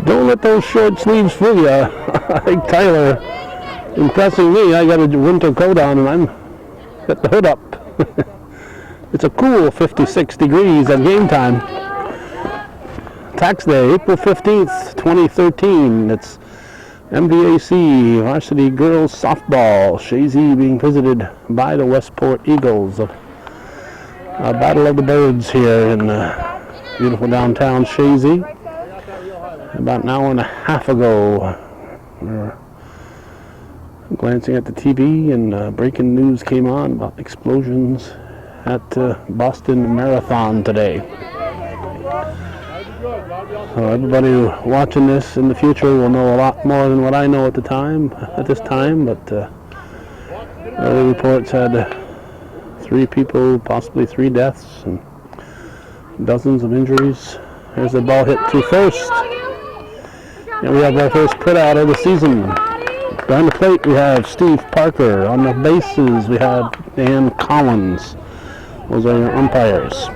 Don't let those short sleeves fool you. I think Tyler impressing me. I got a winter coat on and I'm got the hood up. It's a cool 56 degrees at game time. Tax day, April 15th, 2013. It's MVAC Varsity Girls Softball. Chazy being visited by the Westport Eagles. A Battle of the Birds here in beautiful downtown Chazy. About an hour and a half ago, we're glancing at the TV and breaking news came on about explosions at Boston Marathon today. So everybody watching this in the future will know a lot more than what I know at this time, but early reports had 3 people, possibly 3 deaths, and dozens of injuries. There's the ball hit to first. And we have our first put out of the season. Behind the plate we have Steve Parker. On the bases we have Dan Collins. Those are your umpires.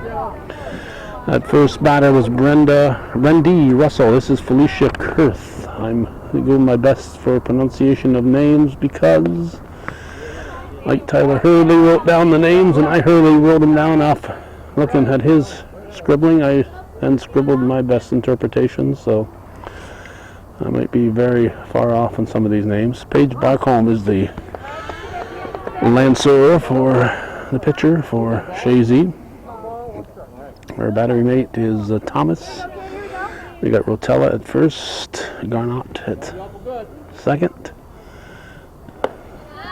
That first batter was Rendy Russell. This is Felicia Kurth. I'm doing my best for pronunciation of names because like Tyler Hurley wrote down the names and I Hurley wrote them down off looking at his scribbling. I then scribbled my best interpretations, so I might be very far off on some of these names. Paige Barcombe is the lancer for the pitcher for Chazy. Our battery mate is Thomas. We got Rotella at first, Garnott at second.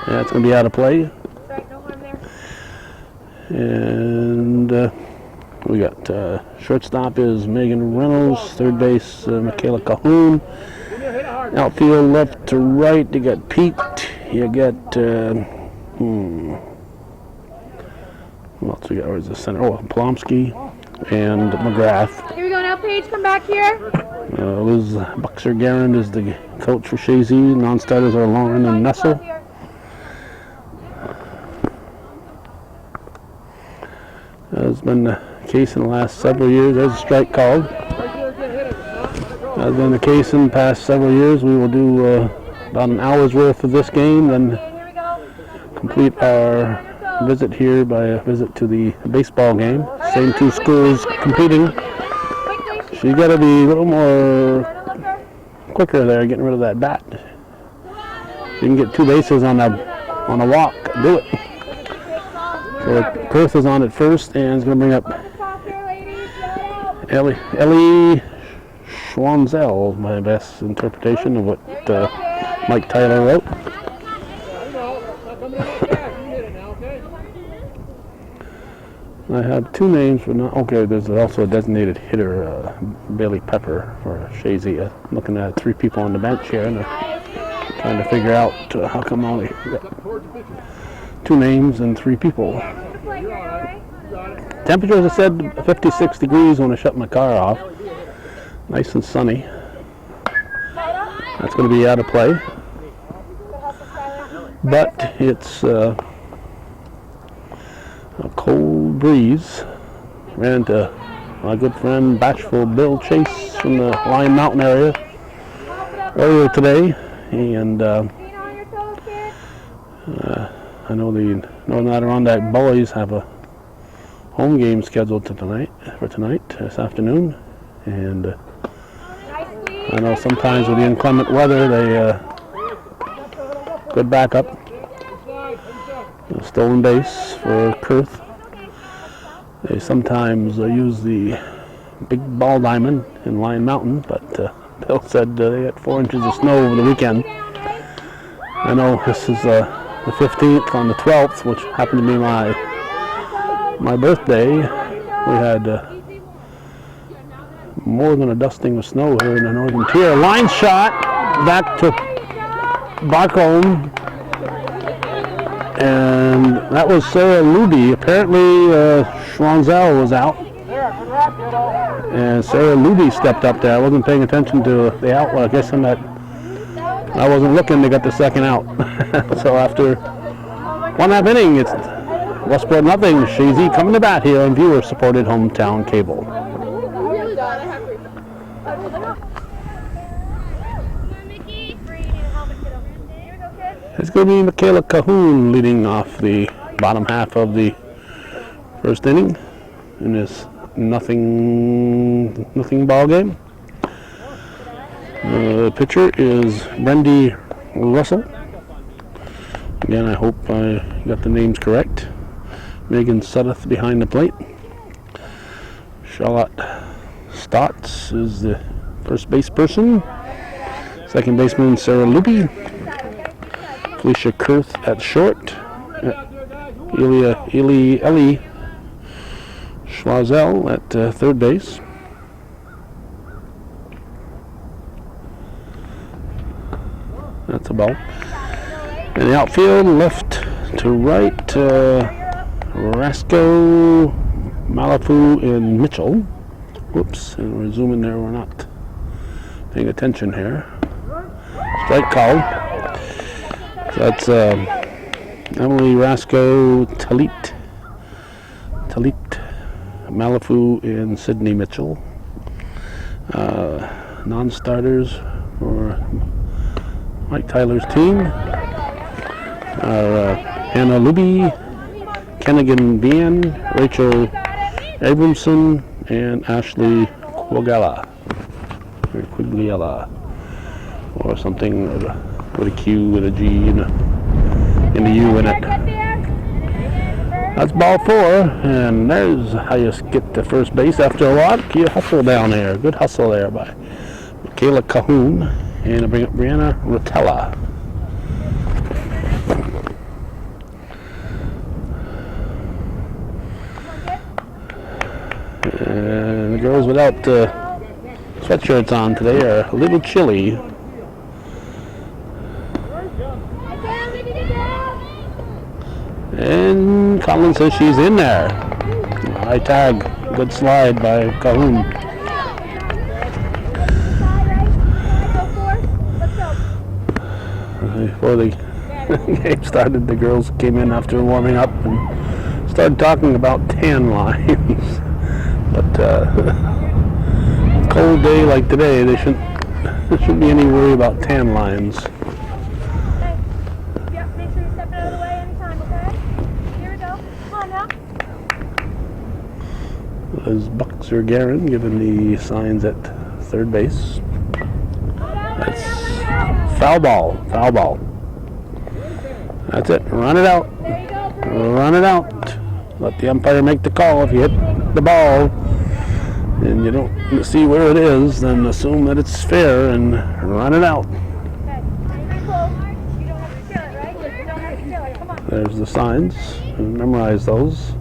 Yeah, it's going to be out of play. And we got shortstop is Megan Reynolds, third base Michaela Cahoon. Outfield left to right, you got Pete, you got, what else we got, where's the center? Oh, Plomsky and McGrath. Here we go now, Paige, come back here. Liz Buxer-Garand is the coach for Chazy. Non-starters are Lauren and Nessel. Has been the case in the last several years. There's a strike called. Has been the case in the past several years. We will do about an hour's worth of this game, then complete our visit here by a visit to the baseball game. Same 2 schools competing. So you got to be a little more quicker there, getting rid of that bat. You can get 2 bases on a walk. Do it. So Kurth is on at first and is going to bring up Ellie Schwanzel, my best interpretation of what Mike Tyler wrote. I have 2 names for not. Okay, there's also a designated hitter, Bailey Pepper for Chazy. Looking at 3 people on the bench here and trying to figure out how come only 2 names and 3 people. Temperature, as I said, 56 degrees when I shut my car off. Nice and sunny. That's going to be out of play. But it's a cold breeze. Ran into my good friend Bashful Bill Chase from the Lion Mountain area earlier today. And I know the Northern Adirondack Boys have a home game scheduled for tonight, this afternoon. And I know sometimes with the inclement weather, they good backup. A stolen base for Kurth. They sometimes use the big ball diamond in Lion Mountain, but Bill said they had 4 inches of snow over the weekend. I know this is the 15th. On the 12th, which happened to be my birthday, we had more than a dusting of snow here in the northern tier. Line shot back to Barcombe, and that was Sarah Luby. Apparently Schwanzel was out, and Sarah Luby stepped up there. I wasn't paying attention to the out. Well, I guess I wasn't looking. They got the second out. So after 1.5 inning, it's Westport nothing. Chazy coming to bat here on viewer-supported hometown cable. It's going to be Michaela Cahoon leading off the bottom half of the first inning in this nothing ball game. The pitcher is Brendy Russell. Again, I hope I got the names correct. Megan Suddeth behind the plate. Charlotte Stotts is the first base person. Second baseman Sarah Luby. Felicia Kurth at short. Ellie Schwazel at third base. That's a ball. In the outfield, left to right, Rasco, Malafu, and Mitchell. Whoops, and we're zooming there. We're not paying attention here. Strike called. So that's Emily Rasco, Talit, Malafu, and Sydney Mitchell. Non-starters for Mike Tyler's team are Hannah Luby, Kennigan Bien, Rachel Abramson, and Ashley Quigliella, or something with a Q, with a G, and a U in it. That's ball four, and there's how you get to first base after a walk. You hustle down there. Good hustle there by Michaela Cahoon, and I bring up Brianna Rotella. And the girls without sweatshirts on today are a little chilly. And Colin says she's in there. High tag. Good slide by Cahoon. Before the game started, the girls came in after warming up and started talking about tan lines. But cold day like today, there shouldn't be any worry about tan lines. Yep, make sure you step it out of the way anytime, okay? Here we go. Come on now. As Buxer Guerin giving the signs at third base. That's foul ball. That's it. Run it out. Run it out. Let the umpire make the call. If you hit the ball and you don't see where it is, then assume that it's fair and run it out. There's the signs. Memorize those.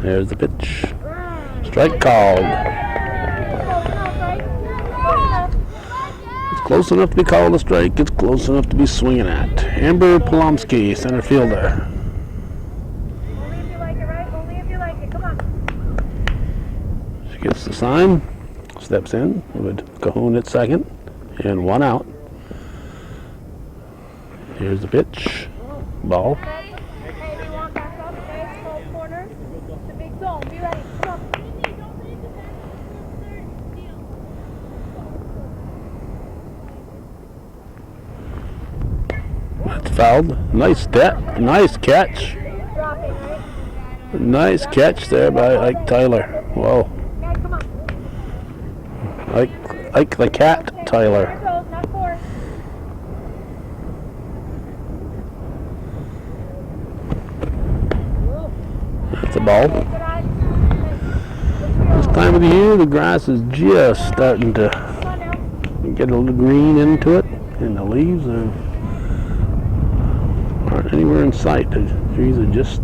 There's the pitch. Strike called. It's close enough to be called a strike. It's close enough to be swinging at. Amber Polomsky, center fielder. Only if you like it, right? Only if you like it. Come on. She gets the sign. Steps in with Cahoon at second. And one out. Here's the pitch. Ball. Ready? Hey, we want back up. Okay, it's called corner. It's a big zone. Be ready. Come on. That's fouled. Nice step. Nice catch. Dropping, right? Nice catch there by Ike Tyler. Whoa. Okay, come on. Ike the cat Tyler. There it goes. Not four. That's a ball. This time of the year, the grass is just starting to get a little green into it, and the leaves aren't anywhere in sight. The trees are just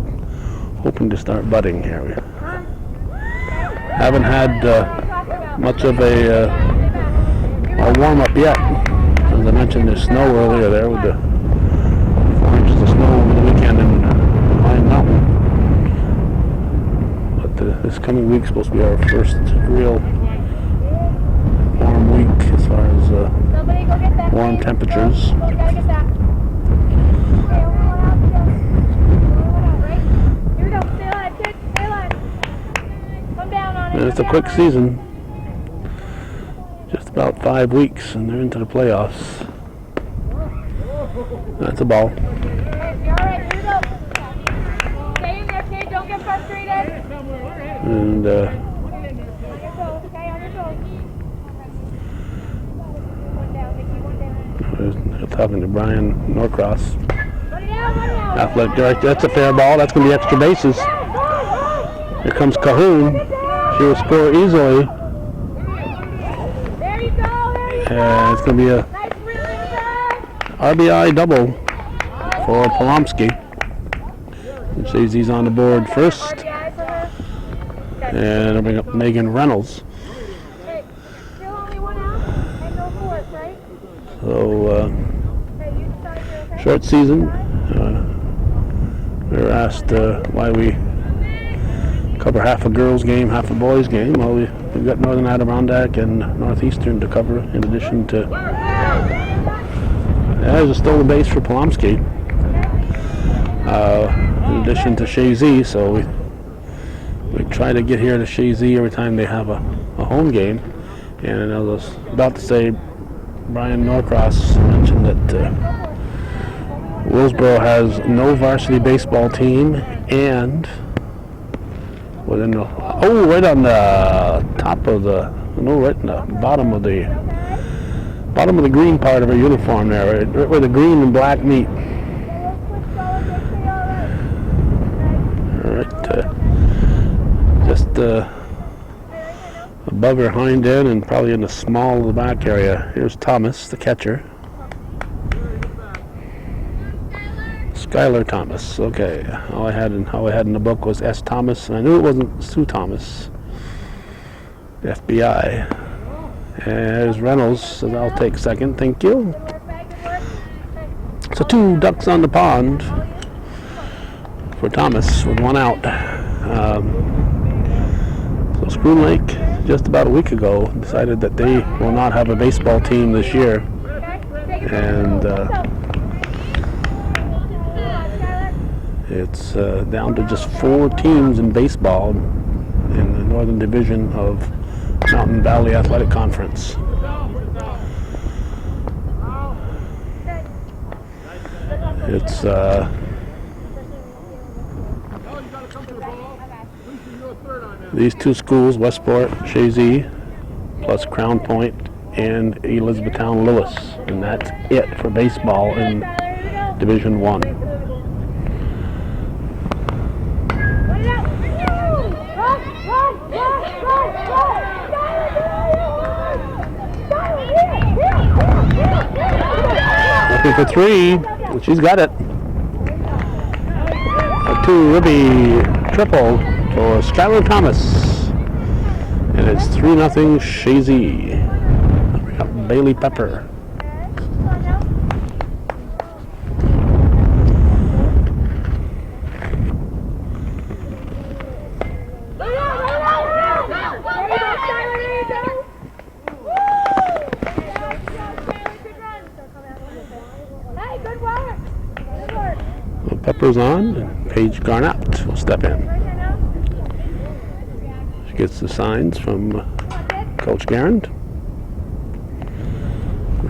hoping to start budding here. We haven't had much of a warm-up yet. As I mentioned, there's snow earlier there with the 4 inches of snow over the weekend in Pine Mountain. This coming week's supposed to be our first real warm week as far as warm temperatures. Gotta get that. it's a quick season. Just about 5 weeks, and they're into the playoffs. That's a ball. Hey, you're all right. Here we go. Stay in there, kid. Don't get frustrated. And On your toes, okay? On your toes. One down, Mickey. One down. they're talking to Brian Norcross, Run it out, run it out. athletic director. That's a fair ball. That's going to be extra bases. Here comes Cahoon. She will score easily. There you go. There you go. And it's going to be a Nice rhythm, guys. RBI double for Polomsky. And Chazy's on the board first. RBI for her. And I'll bring up Megan Reynolds. Hey, still only one out and no fourth, right? So, Hey, you decide you're okay? short season. We were asked why we cover half a girls' game, half a boys' game. Well, we've got Northern Adirondack and Northeastern to cover, in addition to. There's a stolen base for Polomsky. In addition to Chazy, so we try to get here to Chazy every time they have a home game. And I was about to say, Brian Norcross mentioned that Willsboro has no varsity baseball team, and within the right on the top of the right in the bottom of the green part of her uniform there, right where the green and black meet. All right, just above her hind end and probably in the small of the back area. Here's Thomas, the catcher. Skylar Thomas. Okay, all I had in the book was S. Thomas, and I knew it wasn't Sue Thomas. FBI. And there's Reynolds says, "I'll take second, thank you." So 2 ducks on the pond for Thomas with 1 out. So Spoon Lake, just about a week ago, decided that they will not have a baseball team this year, and it's down to just 4 teams in baseball in the Northern Division of Mountain Valley Athletic Conference. It's these 2 schools, Westport, Chazy, plus Crown Point and Elizabethtown Lewis, and that's it for baseball in Division 1. Looking for 3, and she's got it. A 2-ribby triple for Skylar Thomas, and it's 3-0 Chazy. We got Bailey Pepper. Pepper's on, and Paige Garnett will step in. She gets the signs from Coach Garand.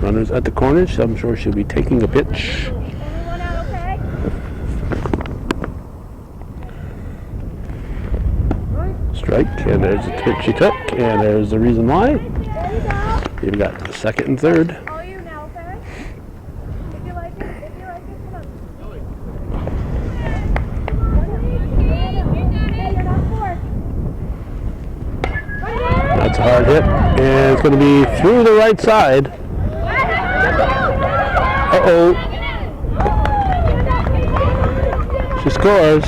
Runners at the corners, so I'm sure she'll be taking a pitch. Strike, and there's the pitch she took, and there's the reason why. You've got the second and third. That's a hard hit, and it's going to be through the right side. Uh-oh. She scores.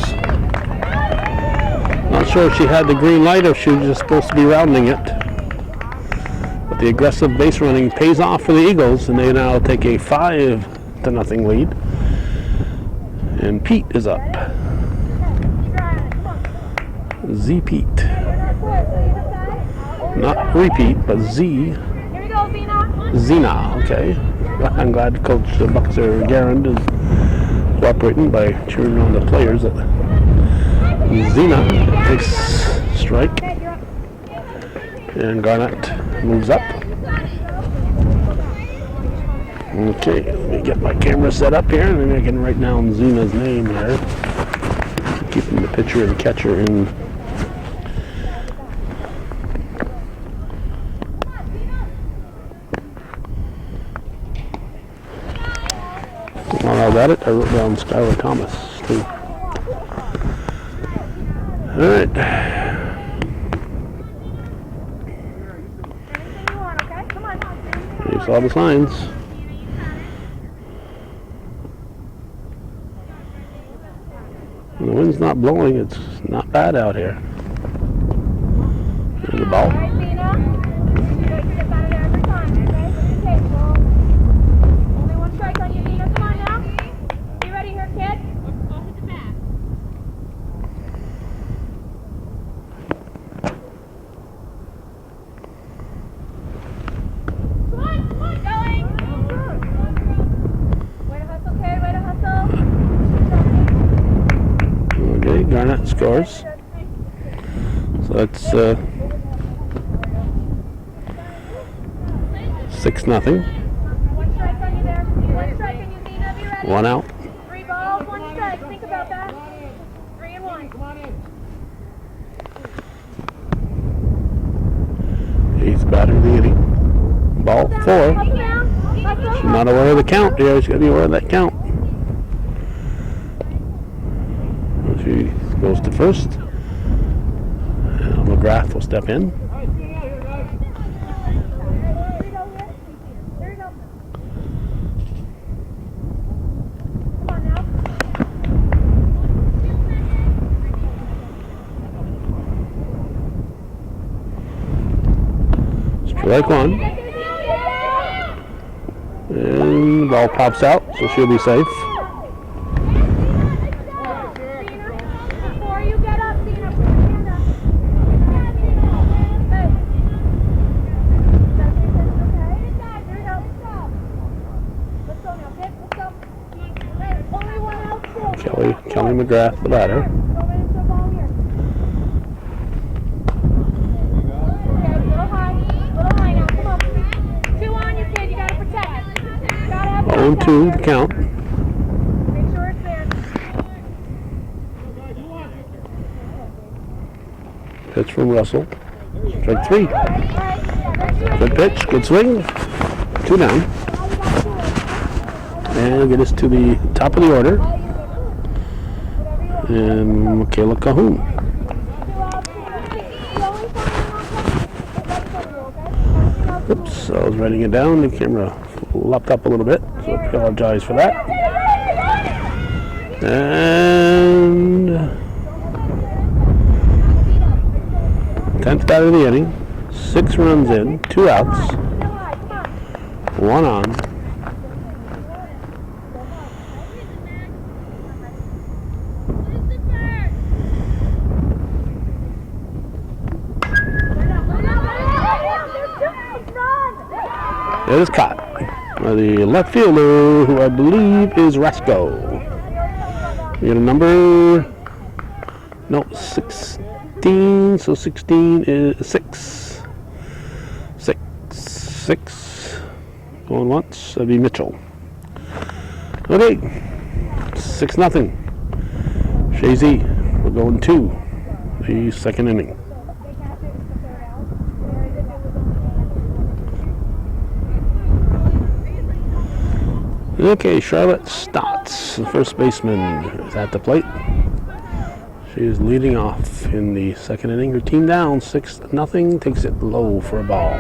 Not sure if she had the green light or if she was just supposed to be rounding it. But the aggressive base running pays off for the Eagles, and they now take a 5-0 lead. And Pete is up. Z Pete. Not repeat, but Z. Here we go, Zena. Zena, okay. I'm glad Coach Buxer Garand is cooperating by cheering on the players. Zena takes strike. And Garnett moves up. Okay, let me get my camera set up here, and then I can write down Zena's name here. Keeping the pitcher and catcher in. While I was at it, I wrote down Skylar Thomas, too. All right. You saw the signs. When the wind's not blowing, it's not bad out here. There's the ball. Only one strike on you, Nina. Come on now. You ready here, kid? I'll hit the bat. Come on, going. Way to hustle, kid. Way to hustle. Okay, Garnett scores. So that's 6-0. One strike on you there. One strike on you, Nina. Be ready. 1 out. 3 balls, 1 strike. Think about that. 3 and 1. Eighth batter of the inning. Ball 4. Hustle down. Hustle. She's not aware of the count here. She's got to be aware of that count. She goes to first. And McGrath will step in. Strike 1. And the ball pops out, so she'll be safe. Before you get up, Cena, put your hand up. Hey. Okay. Here we go. Let's go now, kid. Let's go. Hey, only one out still. Kelly McGrath, the batter. Go right into the ball here. Okay, little high now. Come on. 2 on you, kid. You gotta protect. Gotta have 0-2 the count. Make sure it's there. Pitch from Russell. Strike 3. Good pitch, good swing. 2 down. And get us to the top of the order. And Michaela Cahoon. Oops, I was writing it down. The camera flopped up a little bit, so I apologize for that. And 10th batter of the inning. 6 runs in, 2 outs, 1 on. It is caught by the left fielder, who I believe is Rasco. We got a number, no, 16, so 16 is 6. 6. Going once, that'd be Mitchell. Okay, 6-0. Chazy, we're going to the second inning. Okay, Charlotte Stotts, the first baseman, is at the plate. She is leading off in the second inning. Her team down 6-0, takes it low for a ball.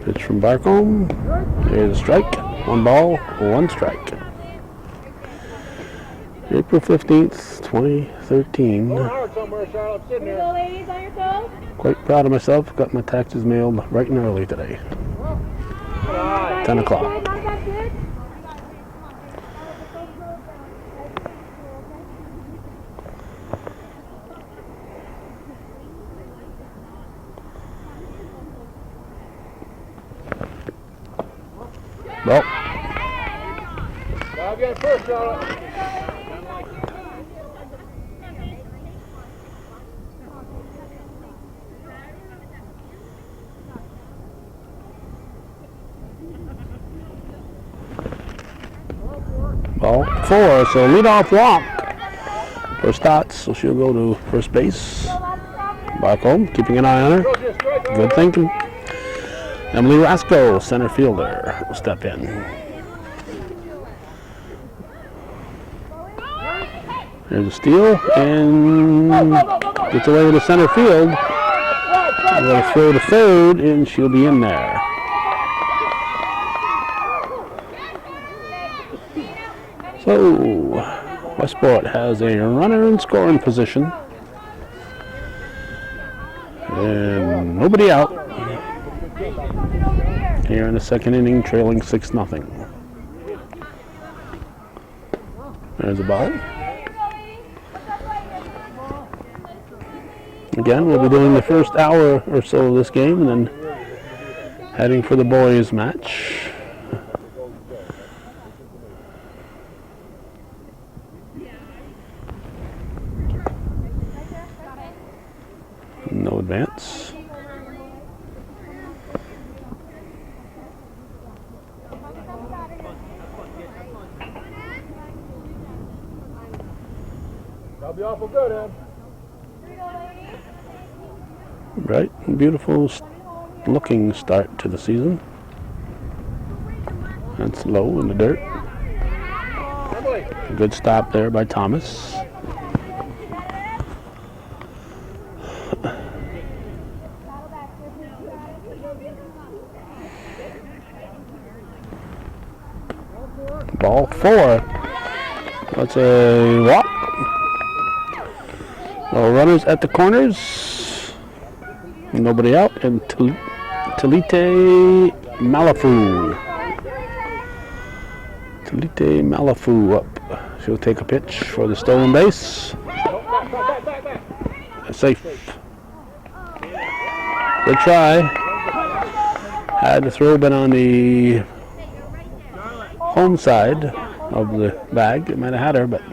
Pitch from Barcombe. There's a strike. 1 ball, 1 strike. April 15th, 2013. Quite proud of myself. Got my taxes mailed bright and early today. 10 o'clock. Well, I've got first, Charlotte. Ball 4, so leadoff walk for Stotts, so she'll go to first base. Back home, keeping an eye on her. Good thinking. Emily Rasco, center fielder, will step in. There's a steal, and gets away to center field. I'm going to throw to third, and she'll be in there. So, Westport has a runner in scoring position. And nobody out. Here in the second inning, trailing 6-0. There's a ball. Again, we'll be doing the first hour or so of this game and then heading for the boys' match. No advance. That'll be awful good, Em. Right, beautiful looking start to the season. That's low in the dirt. A good stop there by Thomas. Ball 4. That's a walk. No runners at the corners. Nobody out. And Talite Malafu. Talite Malafu up. She'll take a pitch for the stolen base. Safe. Good try. Had the throw been on the home side of the bag. It might have had her, but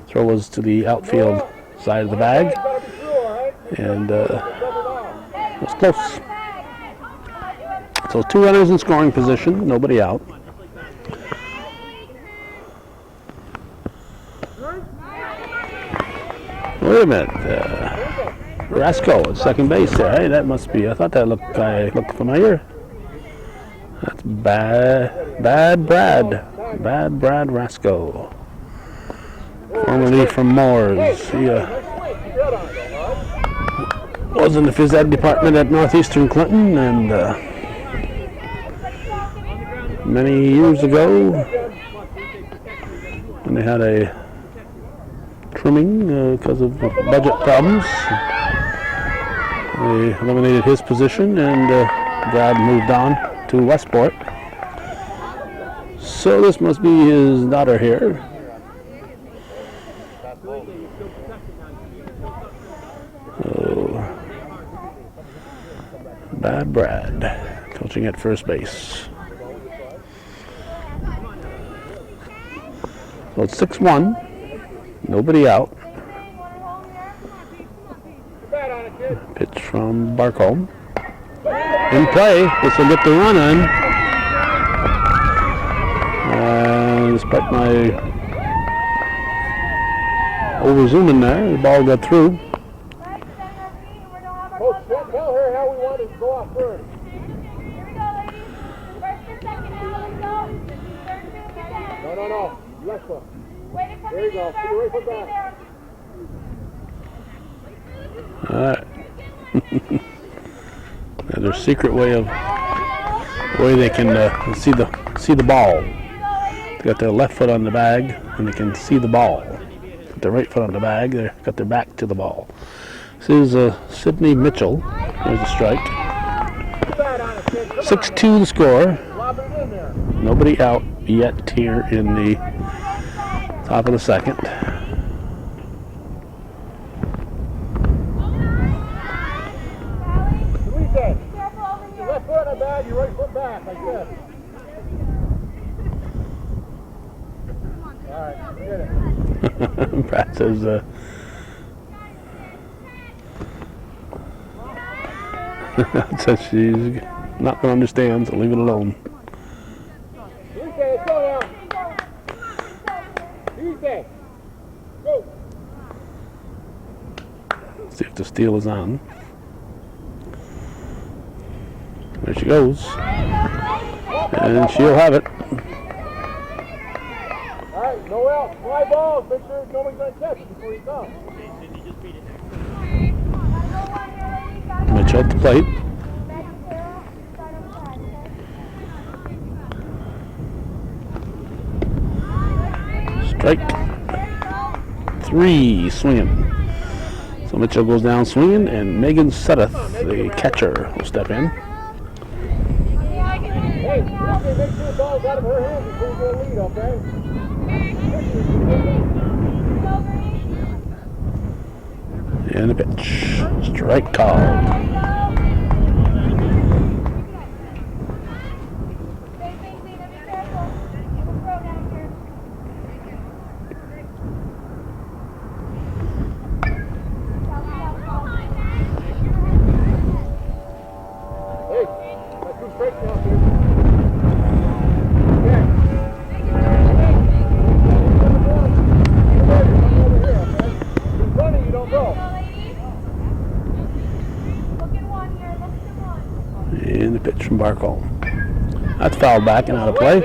throw was to the outfield side of the bag. And it was close. So 2 runners in scoring position, nobody out. Wait a minute. Rasco at second base there. Hey, that must be. I thought that looked familiar. That's Bad Brad Rasco. Formerly from Moores. He was in the phys ed department at Northeastern Clinton, and many years ago, when they had a trimming because of budget problems, they eliminated his position, and Brad moved on to Westport. So this must be his daughter here. Bad Brad, coaching at first base. So it's 6-1, nobody out. Pitch from Barcombe. In play, this will get the run in. Despite my over zooming there, the ball got through. Coach, tell her how we want to go off first. No. Left foot. There you go. Put your right foot back. All right. Their secret way they can see the ball. They got their left foot on the bag and they can see the ball. Got their right foot on the bag. They got their back to the ball. This is Sydney Mitchell. There's a strike. 6-2 the score. Nobody out yet here in the top of the second. Your left foot on the bag, your right foot back, like this. right, get it. Brad says, says she's not going to understand, so leave it alone. Tuesday, let's go now. Tuesday. Go. See if the steal is on. There she goes. And she'll have it. All right, no out. Fly balls. Make sure nobody's going to catch it before you come. Mitch at the plate. Strike 3, swinging. So Mitchell goes down swinging, and Megan Suddeth, the catcher, will step in. Hey, make sure the ball's out of her hands before you go lead, okay? And a pitch. Strike called. And the pitch from Barcombe. That's fouled back and out of play.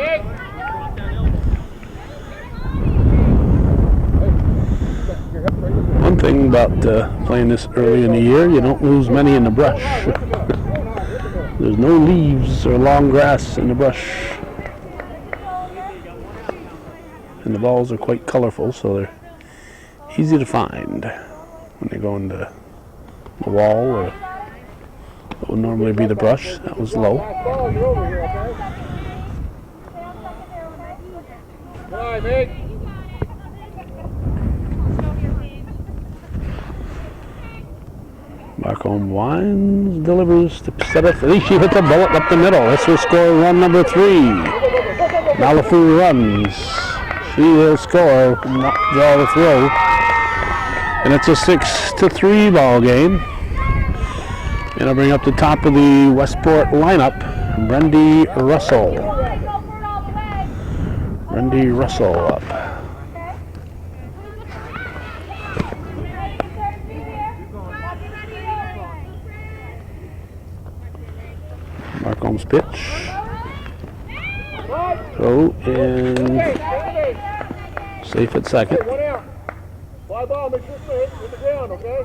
One thing about playing this early in the year, you don't lose many in the brush. There's no leaves or long grass in the brush. And the balls are quite colorful, so they're easy to find when they go into the wall or what would normally be the brush. That was low. Barcombe winds, delivers to Suddeth. At least she hit the bullet up the middle. This will score run number 3. Malafu runs. She will score, not draw the throw. And it's a 6-3 ball game. And I'll bring up the top of the Westport lineup, Brendy Russell. Brendy Russell up. Barcombe's pitch. Throw in. Safe at second. Fly ball, make sure it's hit the ground, okay?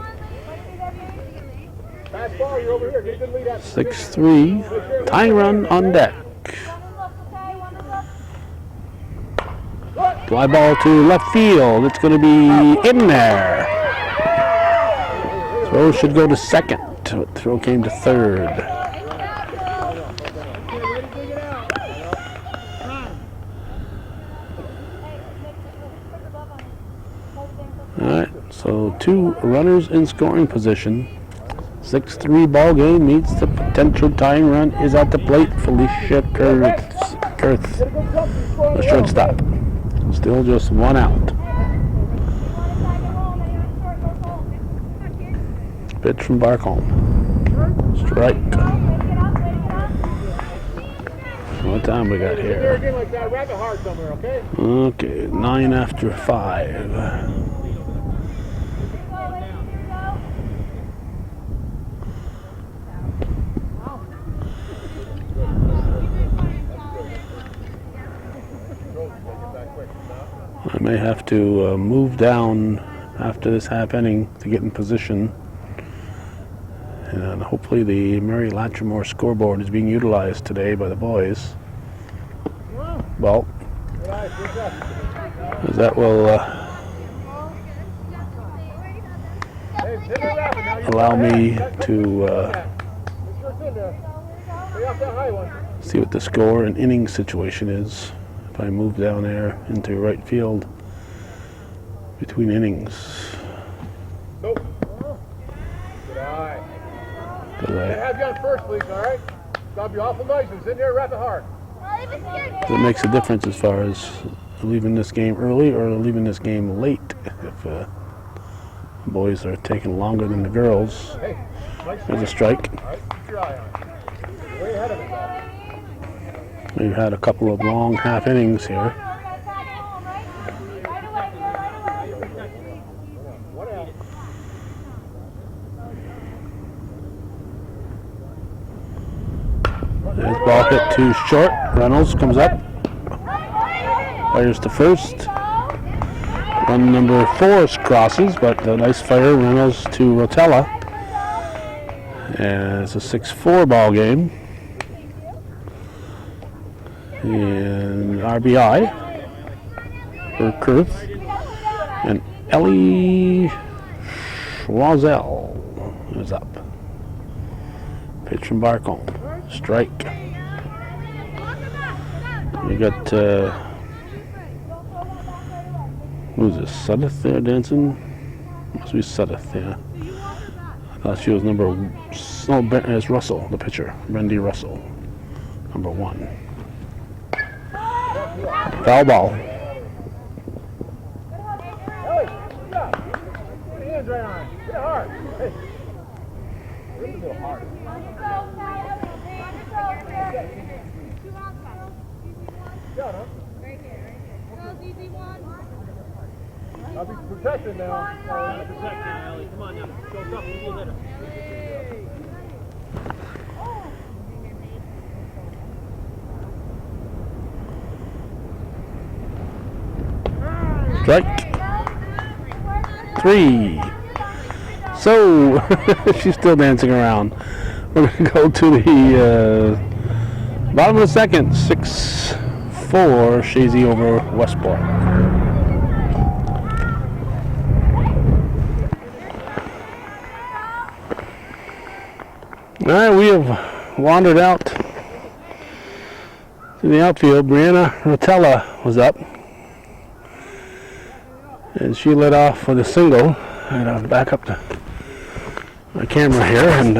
Fast ball, you're over here. Get a good lead out. 6-3. Tying run on deck. Fly ball to left field. It's going to be in there. Throw should go to second. Throw came to third. All right, so 2 runners in scoring position. 6-3 ball game meets the potential tying run is at the plate. Felicia Kurth, the shortstop. Still just 1 out. Pitch from Barcombe. Strike. What time we got here? Okay, 9 after 5. I may have to move down after this half inning to get in position. And hopefully the Mary Latrimore scoreboard is being utilized today by the boys. Well, as that will allow me to see what the score and inning situation is. If I move down there into right field between innings. Nope. Good eye. Have you on first, please, all right? Gotta be awful nice and sit there, wrap it hard. It makes a difference as far as leaving this game early or leaving this game late. If boys are taking longer than the girls, there's a strike. We've had a couple of long half innings here. There's ball hit too short. Reynolds comes up. Fires to first. Run number 4 crosses, but a nice fire. Reynolds to Rotella. And it's a 6-4 ball game. And RBI for Kurth. And Ellie Schwazel is up. Pitch from Barcombe. Strike. We got who's this? Suddeth there dancing? Must be Suddeth, yeah. I thought she was number. No, it's Russell, the pitcher. Randy Russell, number 1. Foul ball. I'll be protected now. Protected, Ellie. Come on now. Show us up. We'll hit her. Strike. 3. So, she's still dancing around. We're going to go to the bottom of the second. 6-4, Chazy over Westport. All right, we have wandered out to the outfield. Brianna Rotella was up. And she led off with a single. And I'll back up my camera here and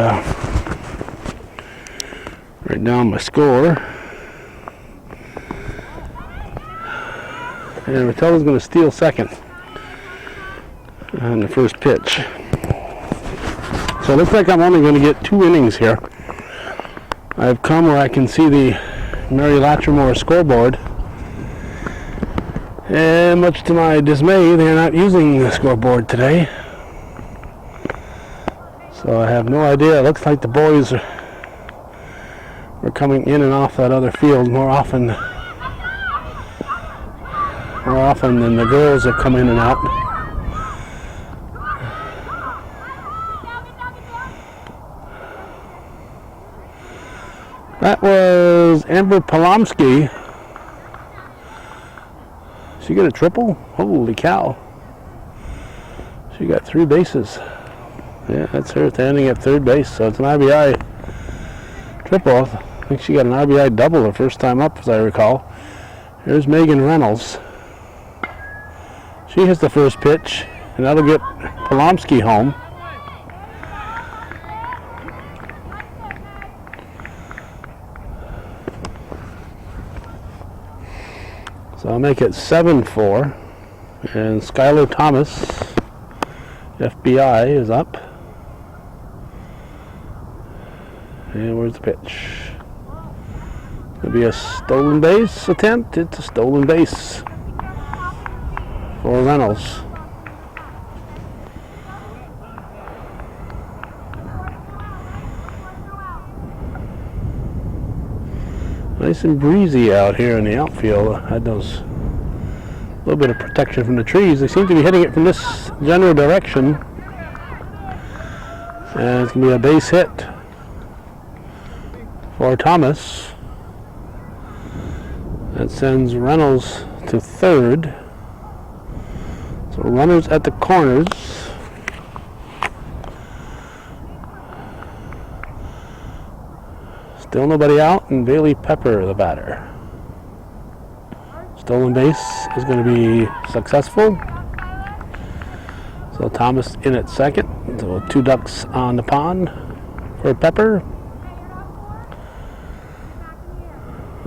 write down my score. And Rotella's going to steal second on the first pitch. So it looks like I'm only going to get 2 innings here. I've come where I can see the Mary Latrimore scoreboard. And much to my dismay, they're not using the scoreboard today. So I have no idea. It looks like the boys are coming in and off that other field more often than the girls have come in and out. That was Amber Polomsky. She got a triple? Holy cow. She got 3 bases. Yeah, that's her standing at third base, so it's an RBI triple. I think she got an RBI double her first time up, as I recall. Here's Megan Reynolds. She hits the first pitch, and that'll get Polomsky home. So I'll make it 7-4, and Skylar Thomas, FBI, is up. And where's the pitch? It'll be a stolen base attempt. It's a stolen base for Reynolds. Nice and breezy out here in the outfield. I had those little bit of protection from the trees. They seem to be hitting it from this general direction. And it's going to be a base hit for Thomas. That sends Reynolds to third. So runners at the corners. Still nobody out, and Bailey Pepper, the batter. Stolen base is going to be successful. So Thomas in at second. So 2 ducks on the pond for Pepper.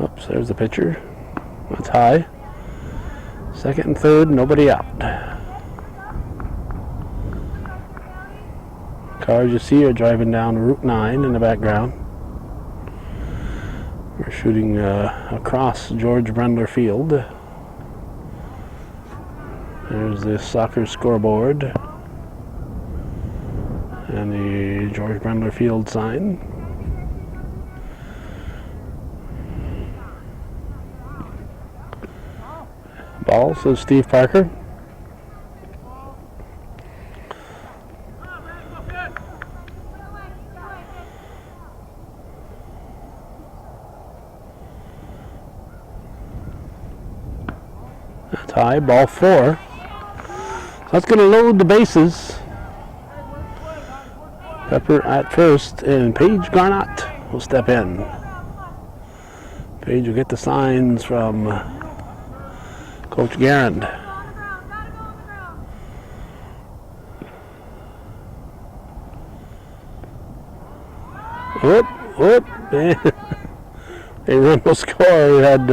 Oops, there's the pitcher. That's high. Second and third, nobody out. Cars you see are driving down Route 9 in the background. We're shooting across George Brendler Field. There's the soccer scoreboard and the George Brendler Field sign. Ball, says Steve Parker. That's high, ball 4. So that's going to load the bases. Pepper at first, and Paige Garnott will step in. Paige will get the signs from Coach Garand. Whoop, whoop. They run no score. We had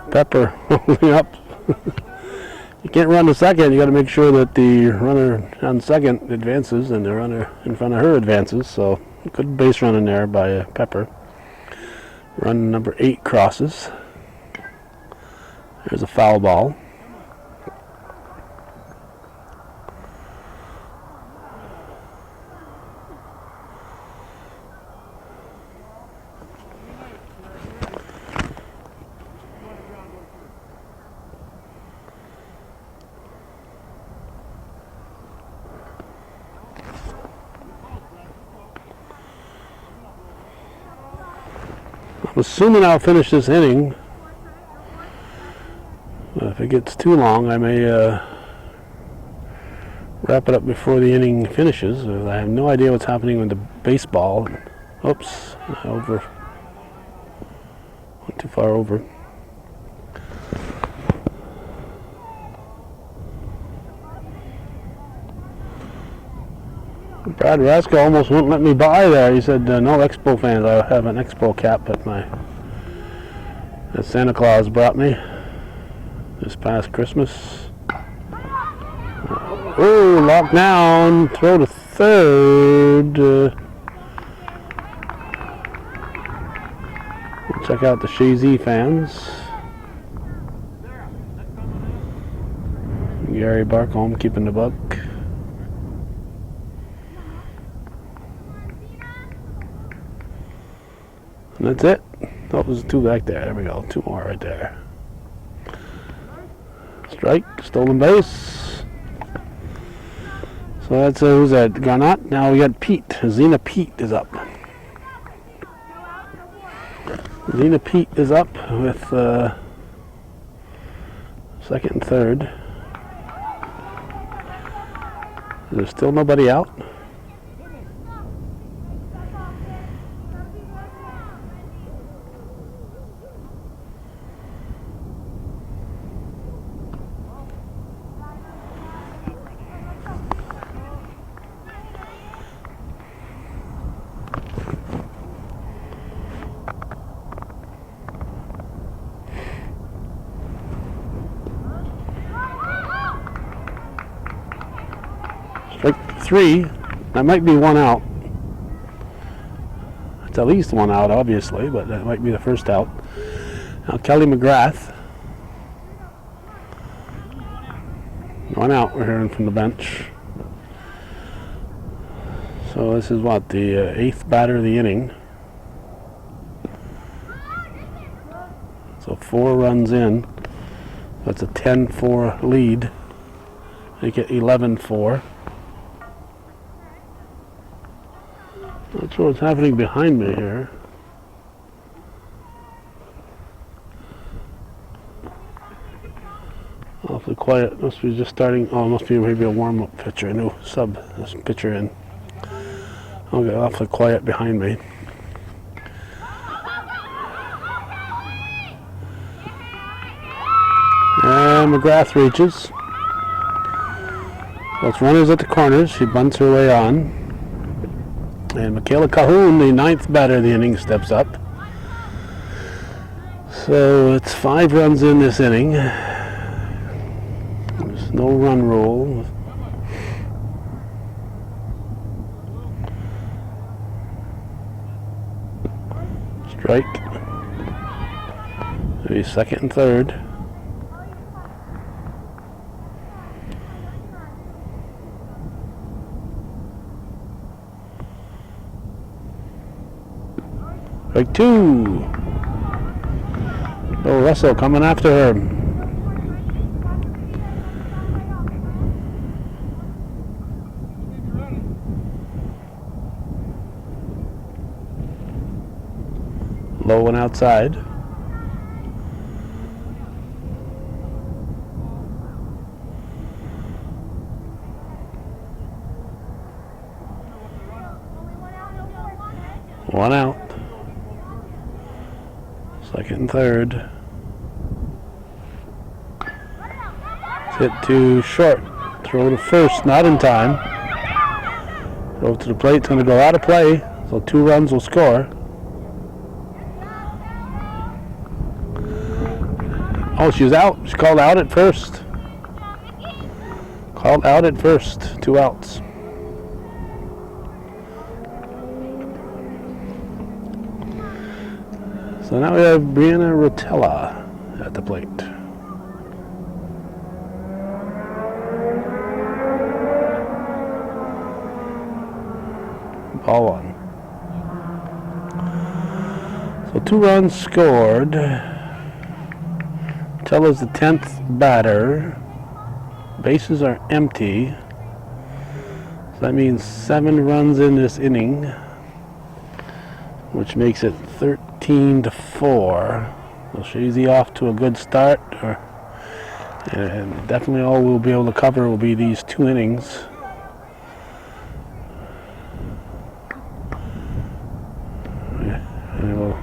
Pepper holding up. You can't run to second. You got to make sure that the runner on second advances and the runner in front of her advances. So good base run in there by Pepper. Run number 8 crosses. There's a foul ball. I'm assuming I'll finish this inning. If it gets too long, I may wrap it up before the inning finishes. I have no idea what's happening with the baseball. Oops, over. Went too far over. Brad Raska almost wouldn't let me by there. He said, no Expo fans. I have an Expo cap that that Santa Claus brought me this past Christmas. Oh, locked down. Throw to third. We'll check out the Chazy fans. Gary Barkholm keeping the buck. And that's it. Oh, there's 2 back there. There we go. 2 more right there. Strike. Stolen base. So that's who's that? Garnott. Now we got Pete. Zena Pete is up. Zena Pete is up with second and third. There's still nobody out. Strike 3. That might be 1 out. It's at least 1 out, obviously, but that might be the first out. Now Kelly McGrath. 1 out, we're hearing from the bench. So this is what, the 8th batter of the inning. So 4 runs in. That's a 10-4 lead. They get 11-4. Not sure what's happening behind me here. Awfully quiet. Must be just starting. Oh, must be maybe a warm-up pitcher. A new sub pitcher in. Okay, awfully quiet behind me. And McGrath reaches. So it's runners at the corners. She bunts her way on. And Michaela Cahoon, the 9th batter of the inning, steps up. So it's 5 runs in this inning. There's no run rule. Strike. Maybe second and third. Strike 2. Oh, Russell coming after her. Low and outside. One out. Second and third. Hit to short. Throw to first, not in time. Throw to the plate, it's going to go out of play, so 2 runs will score. Oh, she's out. She's called out at first. Called out at first. 2 outs. So now we have Brianna Rotella at the plate. Ball 1. So 2 runs scored. Rotella's the 10th batter. Bases are empty. So that means 7 runs in this inning, which makes it 13-4. So Chazy off to a good start. And definitely all we'll be able to cover will be these 2 innings.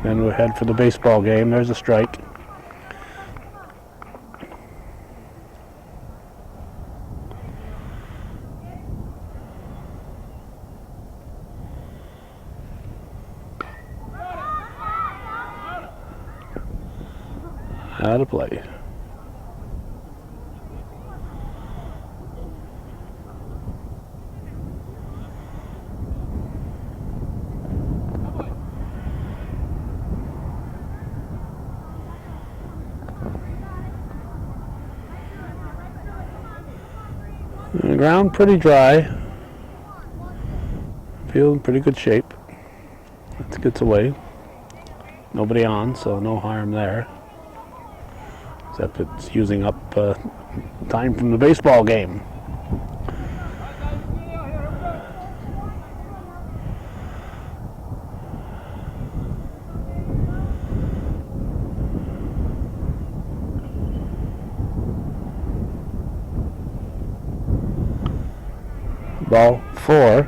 And then we'll head for the baseball game. There's a strike. Out of play. The ground pretty dry. Field in pretty good shape. That gets away. Nobody on, so no harm there. Except it's using up time from the baseball game. Ball 4.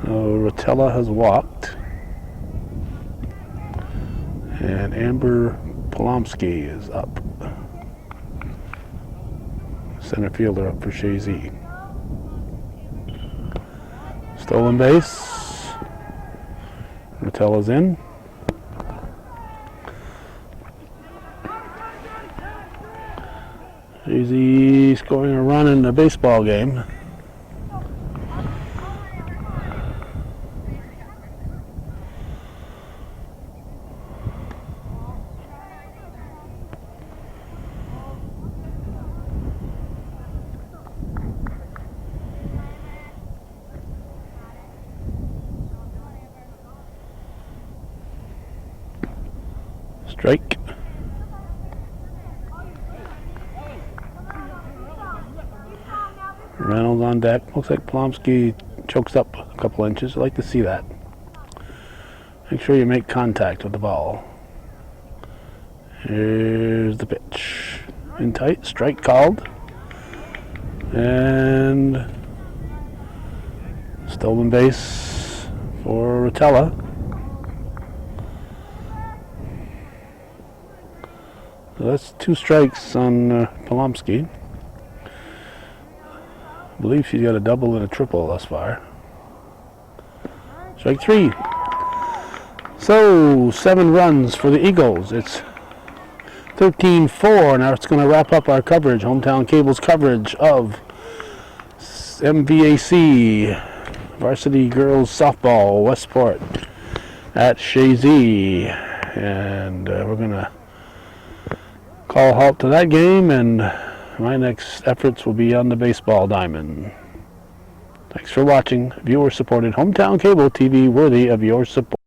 Rotella has walked. And Amber Polomsky is up. Center fielder up for Chazy. Stolen base. Rotella's in. Chazy scoring a run in the baseball game. Strike. Reynolds on deck. Looks like Polomsky chokes up a couple inches. I'd like to see that. Make sure you make contact with the ball. Here's the pitch. In tight. Strike called. And stolen base for Rotella. So that's 2 strikes on Polomsky. I believe she's got a double and a triple thus far. Strike 3. So, 7 runs for the Eagles. It's 13-4. Now it's going to wrap up our coverage, Hometown Cable's coverage of MVAC Varsity Girls Softball Westport at Chazy. And we're going to call a halt to that game, and my next efforts will be on the baseball diamond. Thanks for watching. Viewer-supported Hometown Cable TV, worthy of your support.